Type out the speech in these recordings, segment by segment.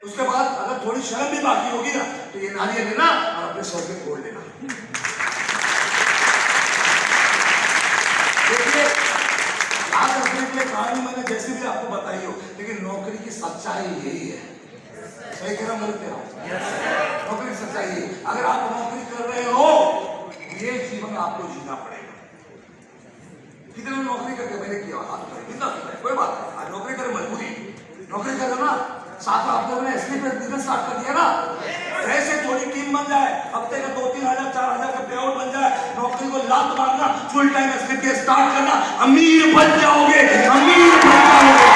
उसके बाद अगर थोड़ी शर्म भी बाकी होगी ना तो ये नारियल लेना और अपने सर पे फोड़ लेना। देखिए याद रखने के लिए कहानी मैंने जैसे भी आपको बताई हो, लेकिन नौकरी की सच्चाई यही है। सही कह रहा हूं, गलत कह रहा हूं? नौकरी की सच्चाई यही। अगर आप नौकरी कर रहे हो ये जीवन आपको जीना पड़ेगा। कितने लोग नौकरी करके मैंने किया हाथ कितना कोई बात नहीं, आज नौकरी करे मजबूरी, नौकरी करो ना। साथ में आप लोगों ने एसपी पे बिजनेस स्टार्ट कर दिया ना, ऐसे थोड़ी टीम बन जाए, हफ्ते का 2-3 हजार 4 हजार का पे आउट बन जाए, नौकरी को लात मारना, फुल टाइम एसपी पे स्टार्ट करना, अमीर बन जाओगे, अमीर बन जाओगे।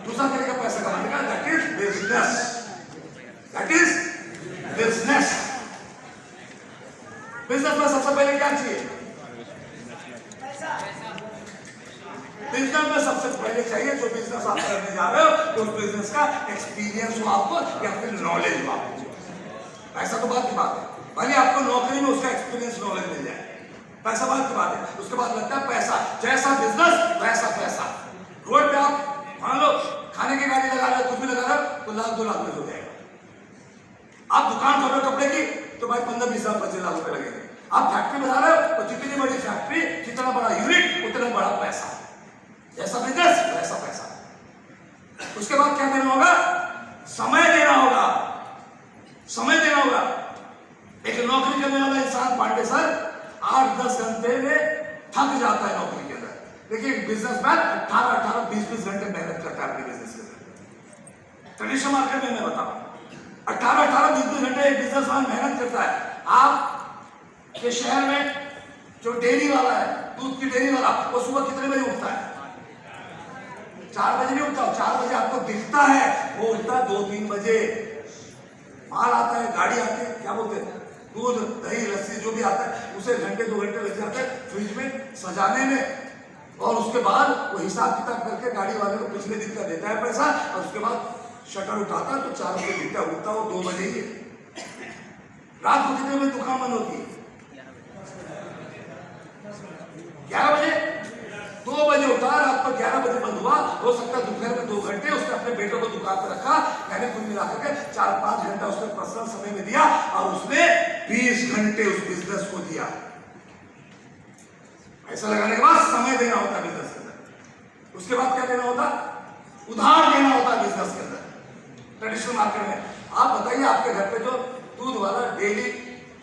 दूसरा तरीका पैसा कमाने का, that is business. That is business. Business में सबसे पहले क्या चाहिए? बिजनेस में सबसे पहले चाहिए, जो बिजनेस आप करने जा रहे हो तो उस बिजनेस का एक्सपीरियंस हो आपको या फिर नॉलेज हो आपको। पैसा तो बात की बात है, भले आपको नौकरी में उसका एक्सपीरियंस नॉलेज मिल जाए, पैसा बात की बात है। उसके बाद लगता है पैसा, जैसा बिजनेस वैसा पैसा। रोड पे आप मान लो खाने की गाड़ी लगा रहे हो, कुछ भी लगा रहे हो तो 1-2 लाख में हो जाएगा। आप दुकान खोलो कपड़े की तो भाई 15-20 लाख 25 लाख रुपए लगेंगे। आप फैक्ट्री बना रहे हो तो जितनी बड़ी फैक्ट्री, जितना बड़ा यूनिट, उतना बड़ा पैसा। जैसा बिजनेस वैसा पैसा। उसके बाद क्या देना होगा? समय देना होगा। समय देना होगा। एक नौकरी करने वाला इंसान पांडे सर 8-10 घंटे में थक जाता है नौकरी के अंदर, लेकिन एक बिजनेसमैन 18-18, 20-20 घंटे मेहनत करता है अपने बिजनेस के अंदर। ट्रेडिशनल मार्केट में मैं बताऊं 18-18, 20-20 घंटे एक बिजनेसमैन मेहनत करता है। आप के शहर में जो डेयरी वाला है, दूध की डेयरी वाला, वो सुबह कितने बजे उठता है? 4 बजे नहीं उठता। 4 बजे आपको दिखता है, वो उठता है 2-3 बजे। माल आता है, गाड़ी आती है, क्या बोलते हैं, दूध दही लस्सी जो भी आता है, उसे घंटे 2 घंटे लग जाते हैं फ्रिज में सजाने में, और उसके बाद वो हिसाब किताब करके गाड़ी वाले को पिछले दिन का देता है पैसा, और उसके बाद शटर उठाता है तो 4 बजे दिखता है, उठता वो 2 बजे ही। रात को कितने बजे दुकान बंद होती है? 11 बजे। 2 बजे उठा, रात को 11 बजे बंद हुआ। हो सकता है दोपहर में 2 घंटे उसने अपने बेटे को दुकान पर रखा, मैंने कुल मिला करके 4-5 घंटा उसने पर्सनल समय में दिया, और उसने 20 घंटे उस बिजनेस को दिया। पैसा लगाने के बाद समय देना होता है बिजनेस के अंदर। उसके बाद क्या देना होता? उधार देना होता है बिजनेस के अंदर। ट्रेडिशनल मार्केट में आप बताइए, आपके घर पे जो दूध वाला डेली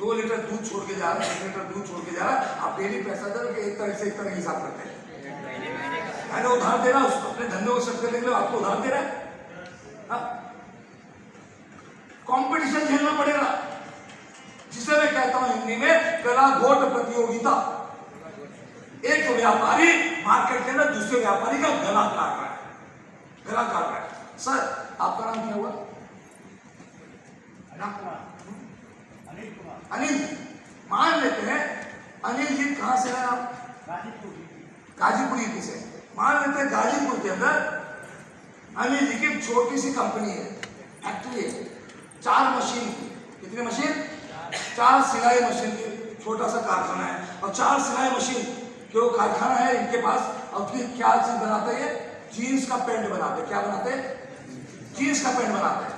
2 लीटर दूध छोड़ के जा रहा है, 1 लीटर दूध छोड़ के जा रहा है, आप डेली पैसा दे कि एक तरह से एक तरह हिसाब करते हैं। मैंने उधार दे रहा, उसको अपने धंधे को सेट करने के लिए आपको उधार दे रहा है। कंपटीशन झेलना पड़ेगा, जिसे मैं कहता हूं हिंदी में गला घोट प्रतियोगिता। एक व्यापारी मार्केट के अंदर दूसरे व्यापारी का गला काट रहा है, गला काट रहा है। सर आपका नाम क्या हुआ? अनिल जी। मान लेते हैं अनिल जी कहां से हैं आप? गाजीपुर यूपी से। मान लेते हैं गाजीपुर के अंदर अनिल जी की छोटी सी कंपनी है, फैक्ट्री है, 4 मशीन की। कितनी मशीन? 4 सिलाई मशीन की छोटा सा कारखाना है, और 4 सिलाई मशीन जो कारखाना है इनके पास। और फिर क्या चीज बनाते हैं? जीन्स का पैंट बनाते हैं। क्या बनाते हैं? जीन्स का पैंट बनाते हैं।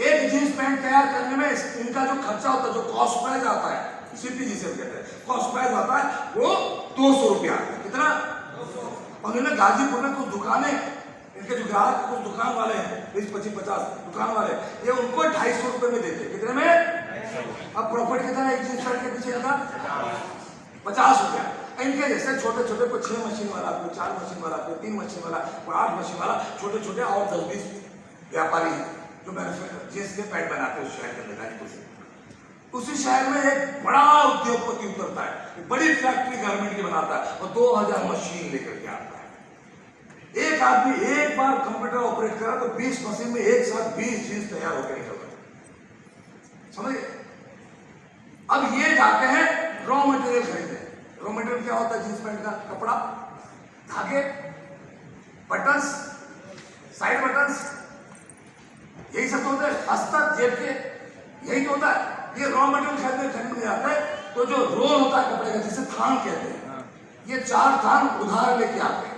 एक जींस पैंट तैयार करने में इनका जो खर्चा होता है, जो कॉस्ट प्राइस आता है, सीपीजी से कहते हैं, कॉस्ट प्राइस आता है वो 200 रुपया। कितना? और इन्होंने गाजीपुर में कुछ दुकानें, इनके जो ग्राहक कुछ दुकान वाले हैं 20-25-50 दुकान वाले, ये उनको 250 रुपए में देते। कितने में? अब प्रॉफिट कितना है एक जींस पैंट के पीछे इनका? 50 रुपया। इनके जैसे छोटे छोटे को 6 मशीन वाला, कोई 4 मशीन वाला, कोई 3 मशीन वाला, कोई 8 मशीन वाला, छोटे छोटे और 10-20 व्यापारी जो मैन्युफैक्चर जींस के पैंट बनाते हैं उस शहर के अंदर गाजीपुर से। उसी शहर में एक बड़ा उद्योगपति उतरता है, एक बड़ी फैक्ट्री गारमेंट की बनाता है, और 2000 मशीन लेकर के आता है। एक आदमी एक बार कंप्यूटर ऑपरेट करा तो 20 मशीन में एक साथ 20 जींस तैयार होकर निकल रहा। समझिए? अब ये जाते हैं रॉ मटेरियल खरीदते। रॉ मटेरियल क्या होता है जींस पैंट का? कपड़ा, धागे, बटन्स, साइड बटन्स, यही सब तो होता है। अस्तर, जेब के, यही तो होता है। ये रॉ मटेरियल खरीदने जाता है तो जो रोल होता है कपड़े का, जिसे थान कहते हैं, ये 4 थान उधार लेके आते हैं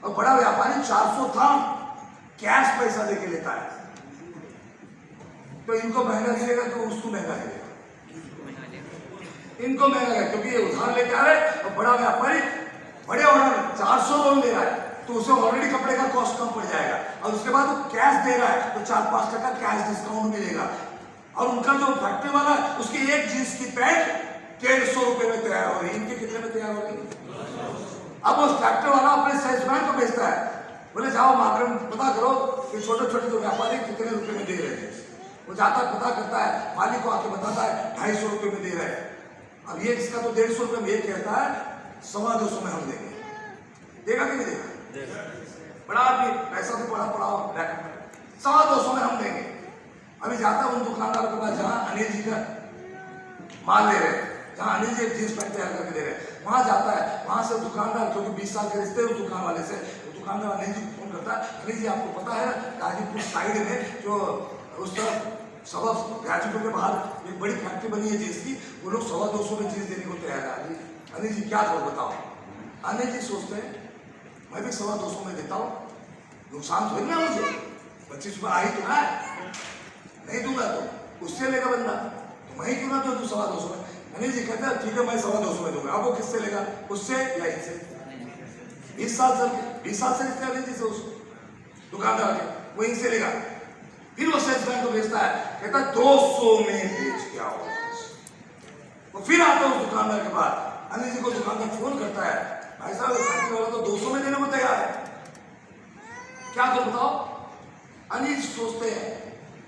और बड़ा व्यापारी 400 थान कैश पैसा देके लेता है। तो इनको महंगा गिरेगा तो उसको महंगा गिरेगा, इनको महंगा है क्योंकि ये उधार लेके आ रहे हैं और बड़ा व्यापारी बड़े ऑर्डर 400 लोन ले रहा है तो उसे ऑलरेडी कपड़े का कॉस्ट कम पड़ जाएगा और उसके बाद वो कैश दे रहा है तो 4-5% कैश डिस्काउंट मिलेगा। और उनका जो फैक्ट्री वाला है उसकी एक जींस की पैंट 150 रुपए में तैयार हो रही है, इनके कितने में तैयार हो रही है। अब उस फैक्ट्री वाला अपने सेल्समैन को बेचता है, बोले जाओ मार्केट में पता करो कि छोटे छोटे जो व्यापारी कितने रुपए में दे रहे हैं। वो जाता पता करता है, मालिक को आके बताता है 250 रुपए में दे रहे हैं। अब ये इसका तो 150 रुपए में, ये कहता है 250 में हम देंगे, देगा कि नहीं देगा? बड़ा आदमी पैसा तो बड़ा पड़ा 250 में हम देंगे। अभी जाता है उन दुकानदारों के पास जहाँ अनिल जी का माल ले रहे हैं, जहाँ अनिल जी एक जींस पैंट तैयार करके दे रहे हैं, वहां जाता है। वहां से दुकानदार, क्योंकि 20 साल के रिश्ते उस दुकान वाले से, दुकानदार अनिल जी को फोन करता है, अनिल जी आपको पता है गाजीपुर साइड में जो उस तरफ सबब गाजीपुर के बाहर एक बड़ी फैक्ट्री बनी है जींस की, वो लोग 250 में जींस देने को तैयार है। अनिल जी क्या करो बताओ। अनिल जी सोचते हैं मैं भी 250 में देता हूँ, नुकसान थोड़ी ना मुझे, 25 रुपये आई तो है, नहीं दूंगा तो उससे लेगा बंदा, तो मैं ही क्यों ना दो 250 में। अनिल जी कहते हैं ठीक है मैं 250 में दूंगा। अब वो किससे लेगा, उससे या इससे? 20 साल से रिश्ते अनिल जी से उस दुकानदार के, वो इनसे लेगा। फिर वो सेल्समैन को बेचता है, कहता है 200 में बेच के आओ। वो फिर आता है उस दुकानदार के पास, अनिल जी को दुकानदार फोन करता है, भाई साहब फैक्ट्री वाला तो 200 में देने को तैयार है, क्या करो बताओ। अनिल सोचते हैं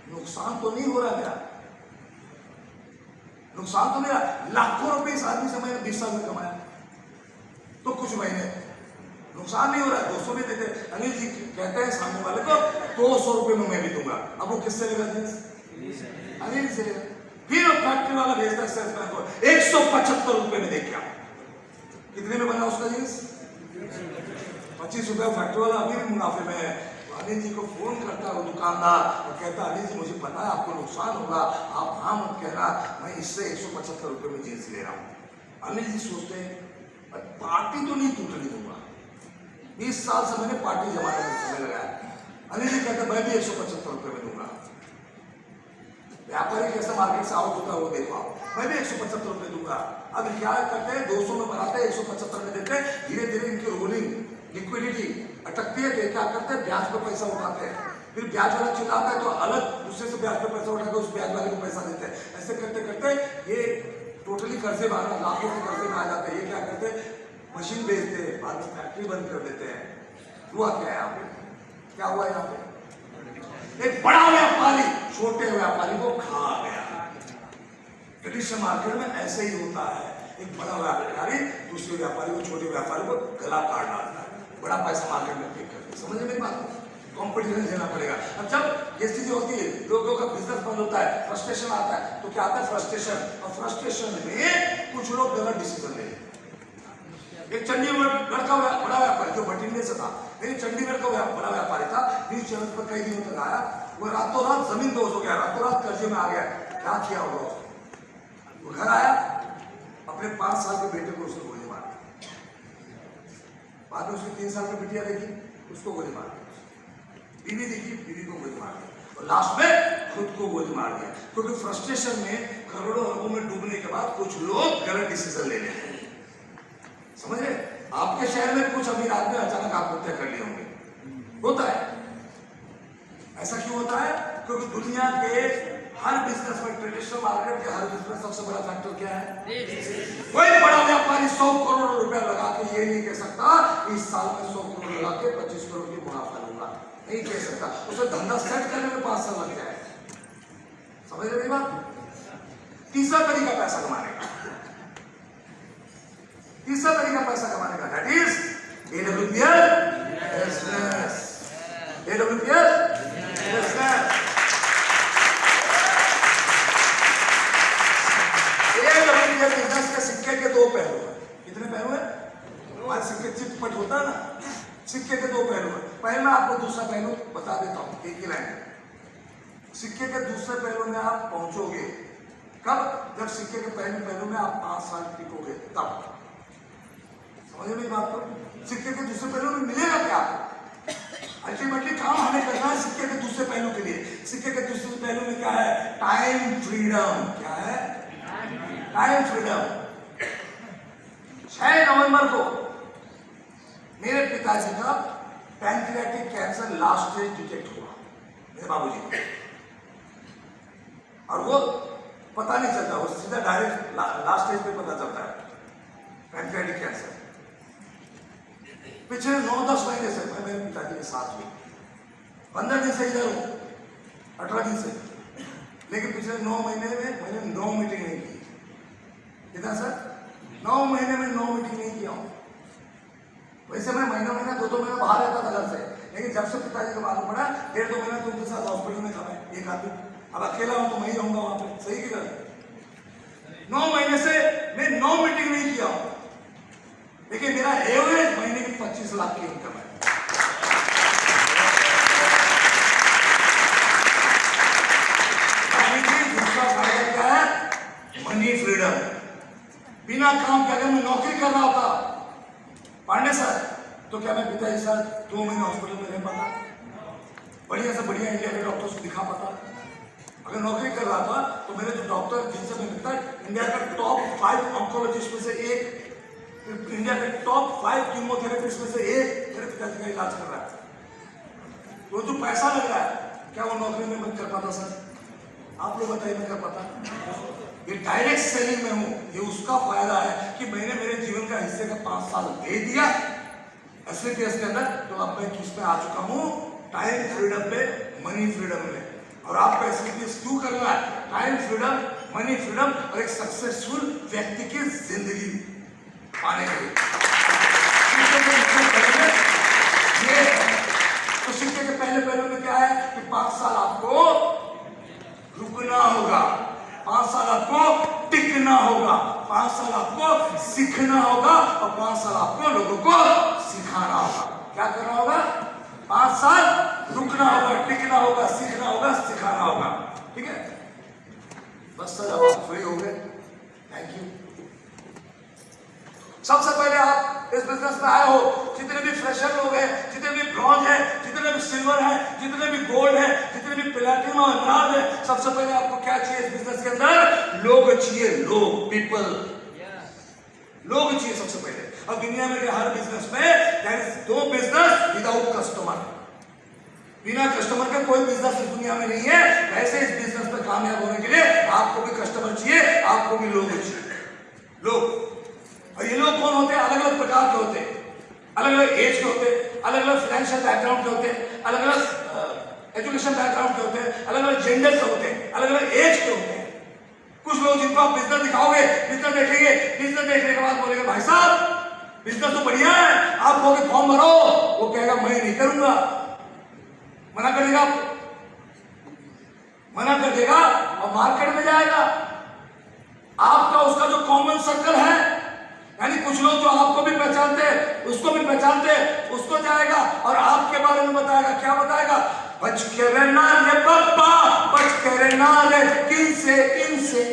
नुकसान तो नहीं हो रहा मेरा, नुकसान तो मेरा लाखों रुपए इस आदमी से मैंने 20 साल में कमाया, तो कुछ महीने नुकसान नहीं हो रहा है, 200 में देते। अनिल जी कहते हैं सामने वाले को 200 रुपए में मैं भी दूंगा। अब वो किससे लेगा जींस? अनिल से। फिर वो फैक्ट्री वाला भेजता है सेल्समैन को 175 रुपए में दे क्या, कितने में बना उसका जींस? 25 रुपए। फैक्ट्री वाला अभी भी मुनाफे में है। अनिल जी को फोन करता है दुकानदार और कहता है अनिल जी मुझे पता है आपको नुकसान होगा, आप हाँ मत कहना, मैं इससे 175 रुपए में जींस ले रहा हूँ। अनिल जी सोचते हैं पार्टी तो नहीं टूटने दूंगा, 20 साल से मैंने पार्टी जमाने में समय लगाया। अनिल जी कहते मैं भी 175 रुपए में दूंगा। व्यापारी कैसे मार्केट से आउट होता है वो देखो आप, मैं भी 175 रुपए दूंगा। अब क्या करते हैं 200 में बनाते हैं, 175 में देते हैं। धीरे धीरे इनकी रोलिंग लिक्विडिटी अटकती है, तो क्या करते हैं ब्याज पर पैसा उठाते हैं। फिर ब्याज वाला चिल्लाता है तो अलग दूसरे से ब्याज पर पैसा उठाकर उस ब्याज वाले को पैसा देते हैं। ऐसे करते करते ये टोटली कर्जे में लाखों के कर्जे में आ जाते हैं। ये क्या करते हैं मशीन बेचते हैं, बाद में फैक्ट्री बंद कर देते हैं। हुआ क्या है यहाँ पे, क्या हुआ यहाँ पे? एक बड़ा व्यापारी छोटे व्यापारी को खा गया। ट्रेडिशनल मार्केट में ऐसे ही होता है, एक बड़ा व्यापारी दूसरे व्यापारी को, छोटे व्यापारी को गला काट डालता है, बड़ा पैसा मार्केट में फेंक करके। समझ मेरी बात? कॉम्पिटिशन झेलना पड़ेगा। अब जब ये चीजें होती है, लोगों का बिजनेस बंद होता है, फ्रस्ट्रेशन आता है, तो क्या आता है फ्रस्ट्रेशन, और फ्रस्ट्रेशन में कुछ लोग गलत डिसीजन ले। एक चंडीगढ़ का बड़ा व्यापारी जो बठिंडे से था, लेकिन चंडीगढ़ का बड़ा व्यापारी था, न्यूज चैनल पर कई दिनों तक आया, वो रातों रात जमीन दोष हो गया, रातों रात कर्जे में आ गया। क्या किया होगा? वो घर आया, अपने 5 साल के बेटे को उसको गोली मार, बाद में उसकी 3 साल की बिटिया देखी, उसको गोली मार, बीवी देखी, बीवी को गोली मार, और लास्ट में खुद को गोली मार दिया। क्योंकि फ्रस्ट्रेशन में करोड़ों अरबों में डूबने के बाद कुछ लोग गलत डिसीजन ले लेते हैं। समझ रहे? आपके शहर में कुछ अमीर आदमी अचानक आत्महत्या कर लिए होंगे, होता है। ऐसा क्यों होता है? क्योंकि दुनिया के हर बिजनेस में, ट्रेडिशनल मार्केट के हर बिजनेस सबसे बड़ा फैक्टर क्या है? कोई बड़ा व्यापारी 100 करोड़ रुपया लगा के ये नहीं कह सकता इस साल में 100 करोड़ लगा के 25 करोड़ की मुनाफा लूंगा, नहीं कह सकता। उसे धंधा सेट करने में 5 साल लग जाए। समझ रहे मेरी बात? तीसरा तरीका पैसा कमाने का, तीसरा तरीका पैसा कमाने का, that is AWPL business. AWPL business, AWPL business के सिक्के के 2 पहलू हैं। कितने पहलू हैं? हमारे सिक्के चिटपट होता है ना, सिक्के के 2 पहलू हैं। पहले मैं आपको दूसरा पहलू बता देता हूं, एक ही लाइन। सिक्के के दूसरे पहलू में आप पहुंचोगे कब? जब सिक्के के पहले पहलू में आप 5 साल टिकोगे, तब। समझे मेरी बात को? सिक्के के दूसरे पहलू में मिलेगा क्या? अल्टीमेटली काम हमें करना है सिक्के के दूसरे पहलू के लिए। सिक्के के दूसरे पहलू में क्या है? Time freedom. क्या है? Time freedom. 6 नवंबर को मेरे पिताजी का pancreatic cancer last stage detect हुआ, मेरे बाबूजी को। और वो पता नहीं चलता, वो सीधा डायरेक्ट लास्ट स्टेज पे पता चलता है पैंक्रियाटिक कैंसर। पिछले 9-10 महीने से मैं मेरे पिताजी के साथ हूँ। 15 दिन से इधर हूँ, 18 दिन से, लेकिन पिछले 9 महीने में मैंने 9 मीटिंग नहीं की। कितना सर? 9 महीने में 9 मीटिंग नहीं किया हूँ। वैसे मैं महीना 2-2 महीना बाहर रहता था घर से, लेकिन जब से पिताजी को मालूम पड़ा 1.5-2 महीना तो उनके साथ हॉस्पिटल में था मैं, एक आदमी। अब अकेला हूँ तो मैं ही रहूंगा वहां पे। सही की गलत? 9 महीने से मैं 9 मीटिंग नहीं किया हूँ, लेकिन मेरा एवरेज महीने की 25 लाख की इनकम है। दूसरा फायदा क्या है? Money freedom. बिना काम के अगर मैं नौकरी कर रहा होता पांडे सर, तो क्या मैं पिताजी सर 2 महीने हॉस्पिटल में रह पाता? बढ़िया से बढ़िया इंडिया के डॉक्टर्स को दिखा पाता? अगर नौकरी कर रहा था तो मेरे जो डॉक्टर जिनसे मैं मिलता, इंडिया का टॉप 5 ऑन्कोलॉजिस्ट में से एक, इंडिया के टॉप 5 कीमोथेरेपिस्ट में से एक मेरे पिताजी का इलाज कर रहा है। तो जो पैसा लग रहा है, क्या वो नौकरी में मैं कर पाता सर? आप लोग बताइए, मैं कर पाता? ये डायरेक्ट सेलिंग में हूं, ये उसका फायदा है कि मैंने मेरे जीवन का हिस्से का 5 साल दे दिया एसलीपीएस के अंदर, तो अब मैं किस पे आ चुका हूं? टाइम फ्रीडम पे, मनी फ्रीडम में। और आपको एसलीपीएस क्यों करना है? टाइम फ्रीडम, मनी फ्रीडम और एक सक्सेसफुल व्यक्ति की जिंदगी पाने के लिए। तो सिक्के के पहले पहलू में क्या है कि 5 साल आपको रुकना होगा, 5 साल आपको टिकना होगा, 5 साल आपको सीखना होगा और 5 साल आपको लोगों को सिखाना होगा। क्या करना होगा? 5 साल रुकना होगा, टिकना होगा, सीखना होगा, सिखाना होगा। ठीक है? बस सर, अब आप फ्री हो गए। Thank you. सबसे पहले आप इस बिजनेस में आए हो, जितने भी फ्रेशर लोग हैं, जितने भी ब्रॉन्ज है, जितने भी सिल्वर है, जितने भी गोल्ड है, जितने भी प्लैटिनम और एमराल्ड है, सबसे पहले आपको क्या चाहिए इस बिजनेस के अंदर? लोग चाहिए, लोग, पीपल। लोग चाहिए सबसे पहले। और दुनिया में के हर बिजनेस में there is no business without customer. बिना कस्टमर के कोई बिजनेस इस दुनिया में नहीं है। वैसे इस बिजनेस में कामयाब होने के लिए आपको भी कस्टमर चाहिए, आपको भी लोग चाहिए। लोग, और ये लोग कौन होते हैं? अलग अलग प्रकार के होते हैं, अलग अलग एज के होते हैं, अलग अलग फाइनेंशियल बैकग्राउंड के होते हैं, अलग अलग एजुकेशन बैकग्राउंड के होते हैं, अलग अलग जेंडर के होते हैं, अलग अलग एज के होते हैं। कुछ लोग जिनको आप बिजनेस दिखाओगे, बिजनेस देखेंगे, बिजनेस देखने के बाद बोलेंगे भाई साहब बिजनेस तो बढ़िया है, आप कहोगे फॉर्म भरो, वो कहेगा मैं नहीं करूंगा, मना कर देगा, मना कर देगा और मार्केट में जाएगा। आपका उसका जो कॉमन सर्कल है, यानी कुछ लोग जो आपको भी पहचानते हैं, उसको भी पहचानते हैं, उसको जाएगा और आपके बारे में बताएगा। क्या बताएगा? बच के रहना रे पप्पा, बच के रहना रे किनसे इनसे।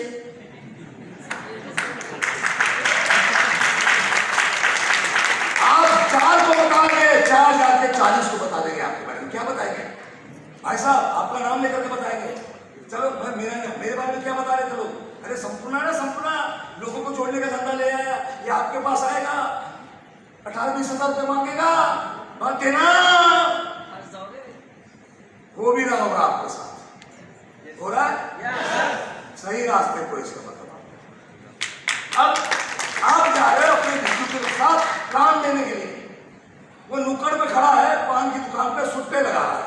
आप 4 को बता देंगे, 4 जाके 40 को बता देंगे आपके बारे में। क्या बताएंगे? भाई साहब आपका नाम लेकर के बताएंगे। चलो मेरे बारे में क्या बता रहे थे लोग? अरे संपूर्ण ना, संपूर्ण लोगों को जोड़ने का धंधा ले आया, ये आपके पास आएगा, 18-20 हजार रुपये मांगेगा, बात देना, वो भी ना होगा आपके साथ। हो रहा है? सही रास्ते को इसका मतलब। अब आप जा रहे हो अपने डिस्ट्रीब्यूटर के साथ काम देने के लिए, वो नुक्कड़ पे खड़ा है, पान की दुकान पे सुट्टे लगा रहा है,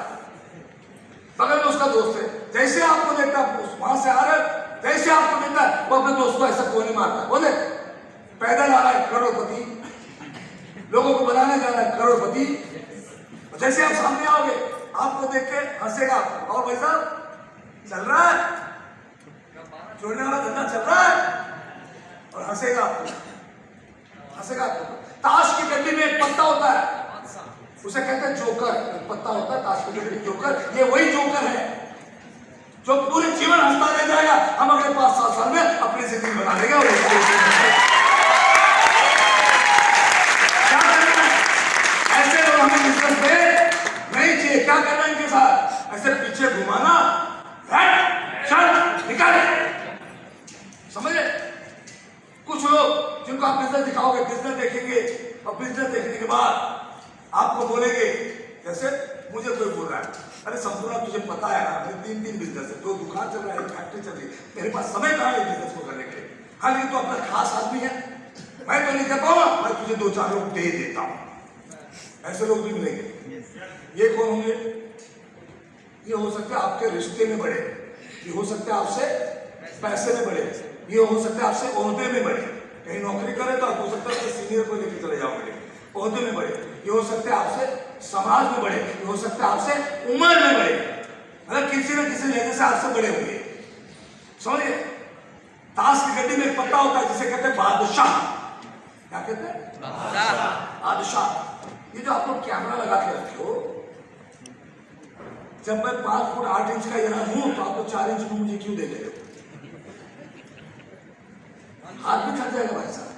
बगल में उसका दोस्त है। जैसे आपको देखता वहां से आ रहे, जैसे आपको मिलता है वो अपने दोस्त को ऐसा गोली मारता है। बोले पैदल आ रहा है करोड़पति, लोगों को बनाने जा रहा है करोड़पति, जैसे आप सामने आओगे आपको देख के हंसेगा। और भाई साहब चल रहा है, जोड़ने वाला धंधा चल रहा है, और हंसेगा आपको, हंसेगा आपको। ताश की गड्डी में एक पत्ता होता है, उसे कहते हैं जोकर। एक पत्ता होता है ताश की गड्डी में, जोकर। ये वही जोकर है जो पूरे जीवन हंसता रह जाएगा। हम अगले 5-7 साल में अपनी जिंदगी बना देंगे। और चाहिए, क्या करना है इनके साथ? ऐसे पीछे घुमाना, चल निकाले, समझे? कुछ लोग जिनको आप बिजनेस दिखाओगे, बिजनेस देखेंगे और बिजनेस देखने के बाद आपको बोलेंगे, जैसे मुझे कोई बोल रहा है, अरे संपूर्ण तुझे पता है ना, मेरे 3 बिजनेस है, 2 दुकान चल रहा है, 1 फैक्ट्री चल रही है, मेरे पास समय कहाँ है बिजनेस को करने के लिए? हाँ लेकिन तो अपना खास आदमी है, मैं तो नहीं कर पाऊंगा, मैं तुझे 2-4 लोग दे देता हूं। ऐसे लोग भी मिलेंगे। ये कौन होंगे? ये हो सकता है आपके रिश्ते में बड़े, ये हो सकता है आपसे पैसे में बड़े, ये हो सकता है आपसे ओहदे में बड़े, कहीं नौकरी करे तो हो सकता है सीनियर को लेकर चले जाओगे, ओहदे में बड़े, ये हो सकता है आपसे समाज में बड़े, ये हो सकता है आपसे उम्र में बड़े, मतलब किसी न किसी लेने से आपसे बड़े होंगे। समझिए, ताश की गड्डी में एक पत्ता होता है जिसे कहते हैं बादशाह। क्या कहते हैं? बादशाह। ये जो आप लोग कैमरा लगा के रखे हो, जब मैं 5 फुट 8 इंच का यहाँ हूं तो आप लोग 4 इंच में मुझे क्यों देख रहे हो? हाथ भी थक जाएगा भाई साहब।